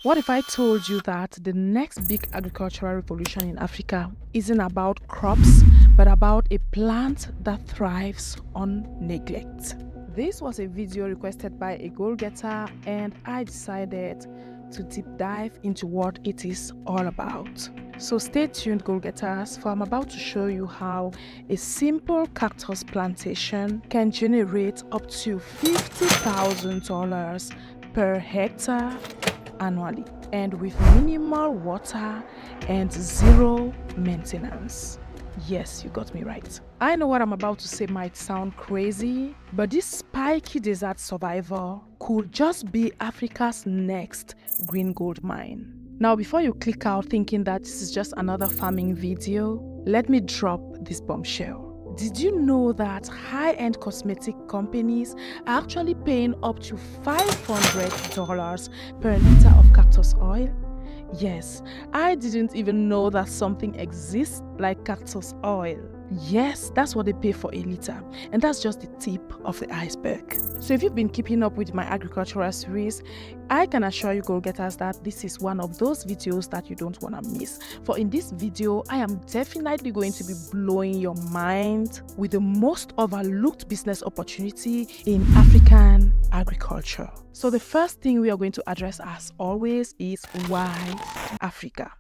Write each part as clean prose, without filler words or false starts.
What if I told you that the next big agricultural revolution in Africa isn't about crops, but about a plant that thrives on neglect? This was a video requested by a goal-getter, and I decided to deep dive into what it is all about. So stay tuned, goal-getters, for I'm about to show you how a simple cactus plantation can generate up to $50,000 per hectare annually, and with minimal water and zero maintenance. Yes, you got me right. I know what I'm about to say might sound crazy, but this spiky desert survivor could just be Africa's next green gold mine. Now, before you click out thinking that this is just another farming video, let me drop this bombshell. Did you know that high-end cosmetic companies are actually paying up to $500 per liter of cactus oil? Yes, I didn't even know that something exists like cactus oil. Yes, that's what they pay for a liter, and that's just the tip of the iceberg. So if you've been keeping up with my agricultural series, I can assure you, goal-getters, that this is one of those videos that you don't want to miss. For in this video, I am definitely going to be blowing your mind with the most overlooked business opportunity in African agriculture. So the first thing we are going to address, as always, is why Africa.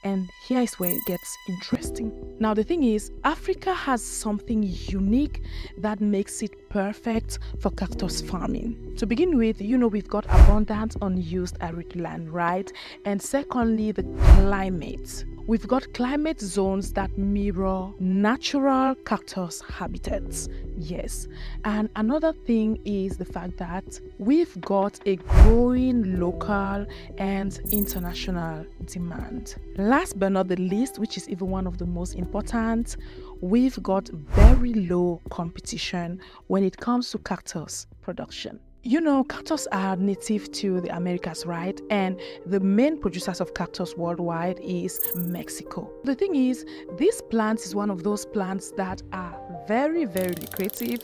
And here is where it gets interesting. Now, the thing is, Africa has something unique that makes it perfect for cactus farming. To begin with, we've got abundant unused arid land, right? And secondly, the climate. We've got climate zones that mirror natural cactus habitats. Yes. And another thing is the fact that we've got a growing local and international demand. Last but not the least, which is even one of the most important, we've got very low competition when it comes to cactus production. Cactus are native to the Americas, right? And the main producers of cactus worldwide is Mexico. The thing is, this plant is one of those plants that are very, very lucrative.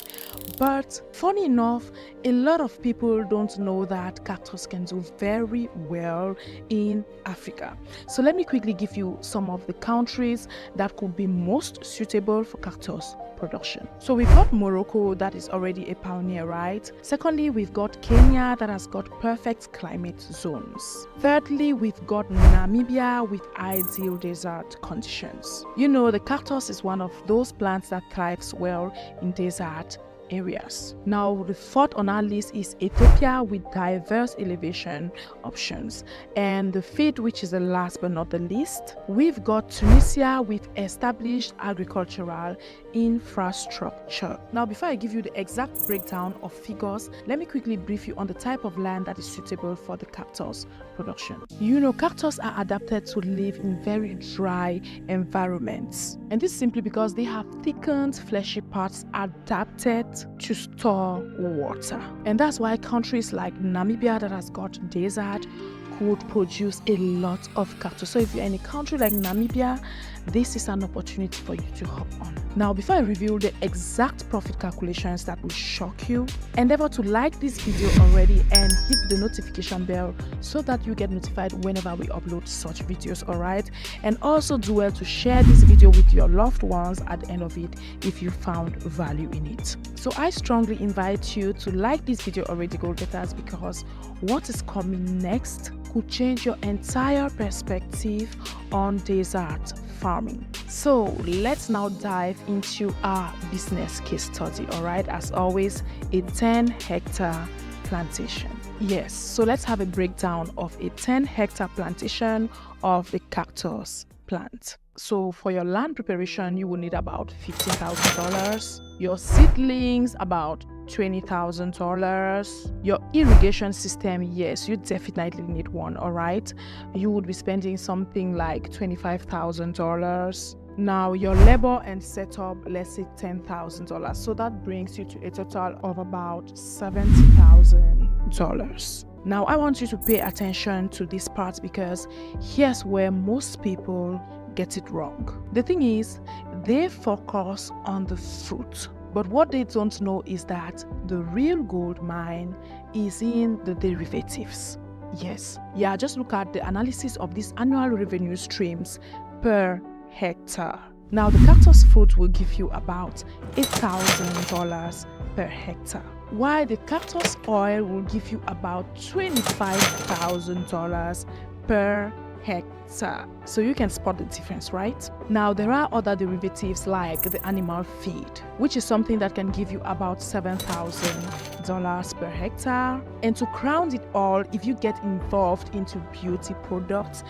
But funny enough, a lot of people don't know that cactus can do very well in Africa. So let me quickly give you some of the countries that could be most suitable for cactus production. So we've got Morocco, that is already a pioneer, right? Secondly, we've got Kenya, that has got perfect climate zones. Thirdly, we've got Namibia with ideal desert conditions. The cactus is one of those plants that thrives well in desert areas. Now, the fourth on our list is Ethiopia with diverse elevation options. And the fifth, which is the last but not the least, we've got Tunisia with established agricultural infrastructure. Now, before I give you the exact breakdown of figures, let me quickly brief you on the type of land that is suitable for the cactus production. Cactus are adapted to live in very dry environments. And this is simply because they have thickened fleshy parts adapted to store water. And that's why countries like Namibia, that has got desert, could produce a lot of cactus. So if you're in a country like Namibia, this is an opportunity for you to hop on. Now, before I reveal the exact profit calculations that will shock you, endeavor to like this video already and hit the notification bell so that you get notified whenever we upload such videos, alright? And also do well to share this video with your loved ones at the end of it if you found value in it. So I strongly invite you to like this video already, goal-getters, because what is coming next could change your entire perspective on desert farming. So let's now dive into our business case study, alright? As always, a 10-hectare plantation. Yes, so let's have a breakdown of a 10-hectare plantation of the cactus plant. So for your land preparation, you will need about $15,000. Your seedlings, about $20,000. Your irrigation system, yes, you definitely need one, all right? You would be spending something like $25,000. Now, your labor and setup, let's say $10,000. So that brings you to a total of about $70,000. Now, I want you to pay attention to this part because here's where most people get it wrong. The thing is, they focus on the fruit. But what they don't know is that the real gold mine is in the derivatives. Yes, yeah, just look at the analysis of these annual revenue streams per hectare. Now, the cactus fruit will give you about $8,000 per hectare, while the cactus oil will give you about $25,000 per hectare. So you can spot the difference, right? Now, there are other derivatives like the animal feed, which is something that can give you about $7,000 per hectare. And to crown it all, if you get involved into beauty products,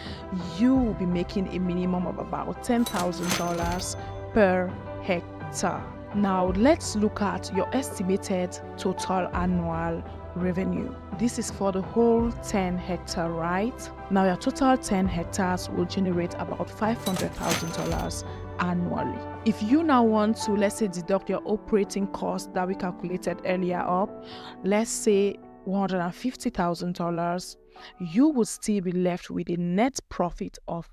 you will be making a minimum of about $10,000 per hectare. Now, let's look at your estimated total annual revenue. This is for the whole 10 hectare, right? Now, your total 10 hectares will generate about $500,000 annually. If you now want to, let's say, deduct your operating cost that we calculated earlier up, let's say $150,000, you will still be left with a net profit of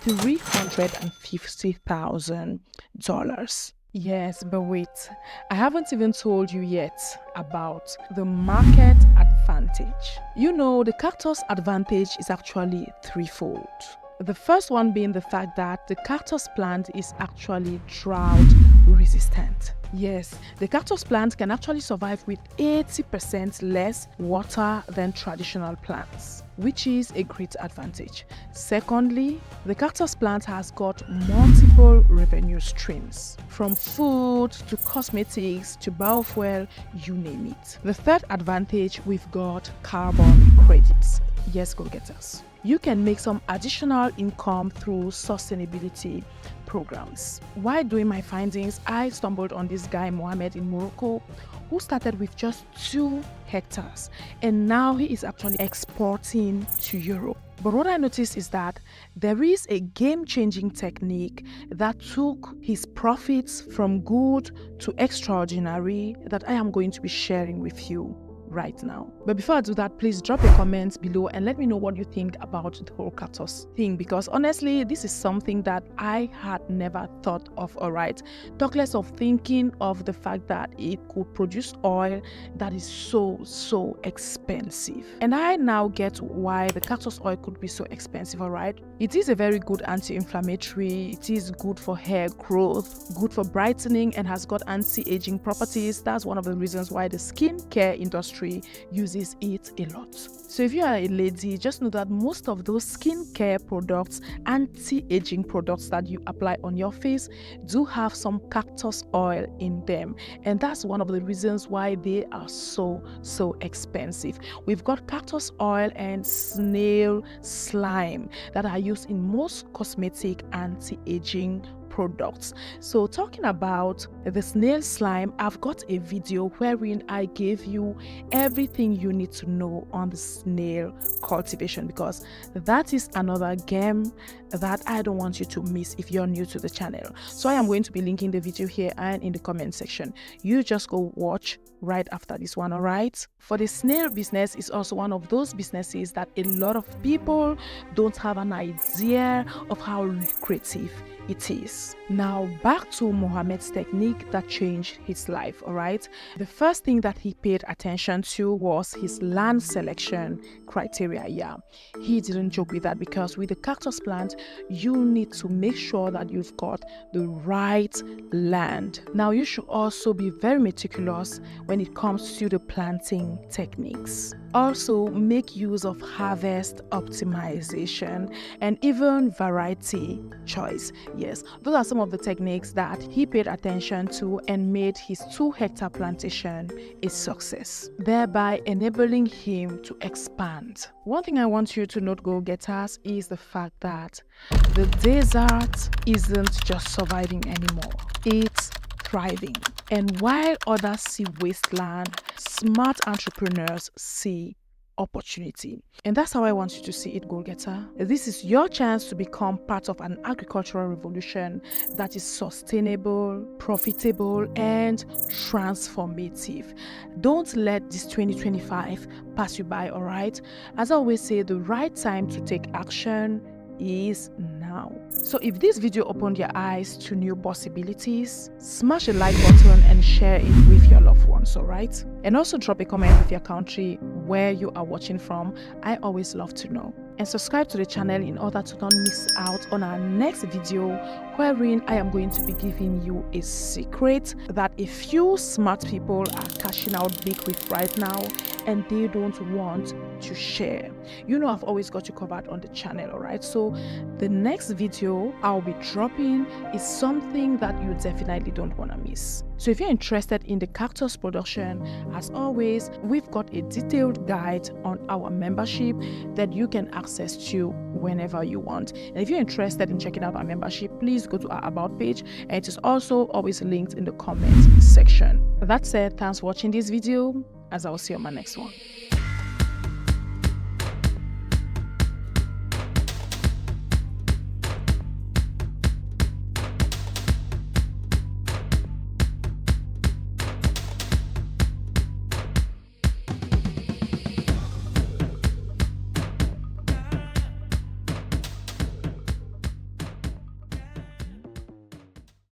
$350,000. Yes, but wait, I haven't even told you yet about the market advantage. You know, the cactus advantage is actually threefold. The first one being the fact that the cactus plant is actually drought resistant. Yes, the cactus plant can actually survive with 80% less water than traditional plants, which is a great advantage. Secondly, the cactus plant has got multiple revenue streams, from food to cosmetics to biofuel, you name it. The third advantage, we've got carbon credits. Yes, go getters. You can make some additional income through sustainability programs. While doing my findings, I stumbled on this guy, Mohammed, in Morocco, who started with just 2 hectares, and now he is actually exporting to Europe. But what I noticed is that there is a game-changing technique that took his profits from good to extraordinary that I am going to be sharing with you right now. But before I do that, please drop a comment below and let me know what you think about the whole cactus thing, because honestly, this is something that I had never thought of. Alright, talk less of thinking of the fact that it could produce oil that is so expensive. And I now get why the cactus oil could be so expensive. Alright, it is a very good anti-inflammatory, it is good for hair growth, good for brightening, and has got anti-aging properties. That's one of the reasons why the skincare industry uses it a lot. So if you are a lady, just know that most of those skincare products, anti-aging products that you apply on your face, do have some cactus oil in them, and that's one of the reasons why they are so expensive. We've got cactus oil and snail slime that are used in most cosmetic anti-aging products. So talking about the snail slime, I've got a video wherein I gave you everything you need to know on the snail cultivation, because that is another game that I don't want you to miss if you're new to the channel. So I am going to be linking the video here and in the comment section. You just go watch right after this one. All right, for the snail business is also one of those businesses that a lot of people don't have an idea of how lucrative it is. Now back to Mohammed's technique that changed his life. All right, the first thing that he paid attention to was his land selection criteria. Yeah, he didn't joke with that, because with the cactus plant you need to make sure that you've got the right land. Now you should also be very meticulous when it comes to the planting techniques. Also make use of harvest optimization and even variety choice. Yes, those are some of the techniques that he paid attention to and made his 2-hectare plantation a success, thereby enabling him to expand. One thing I want you to note, go-getters, is the fact that the desert isn't just surviving anymore, it's thriving. And while others see wasteland, smart entrepreneurs see opportunity. And that's how I want you to see it, go-getter. This is your chance to become part of an agricultural revolution that is sustainable, profitable, and transformative. Don't let this 2025 pass you by. All right, as I always say, the right time to take action is now. now. So if this video opened your eyes to new possibilities, smash the like button and share it with your loved ones, alright? And also drop a comment with your country where you are watching from. I always love to know. And subscribe to the channel in order to not miss out on our next video, wherein I am going to be giving you a secret that a few smart people are cashing out big with right now, and they don't want to share. You know, I've always got you covered on the channel, alright? So the next video I'll be dropping is something that you definitely don't want to miss. So if you're interested in the cactus production, as always, we've got a detailed guide on our membership that you can access to whenever you want. And if you're interested in checking out our membership, please go to our about page, and it is also always linked in the comment section. That said, thanks for watching this video, as I will see you on my next one.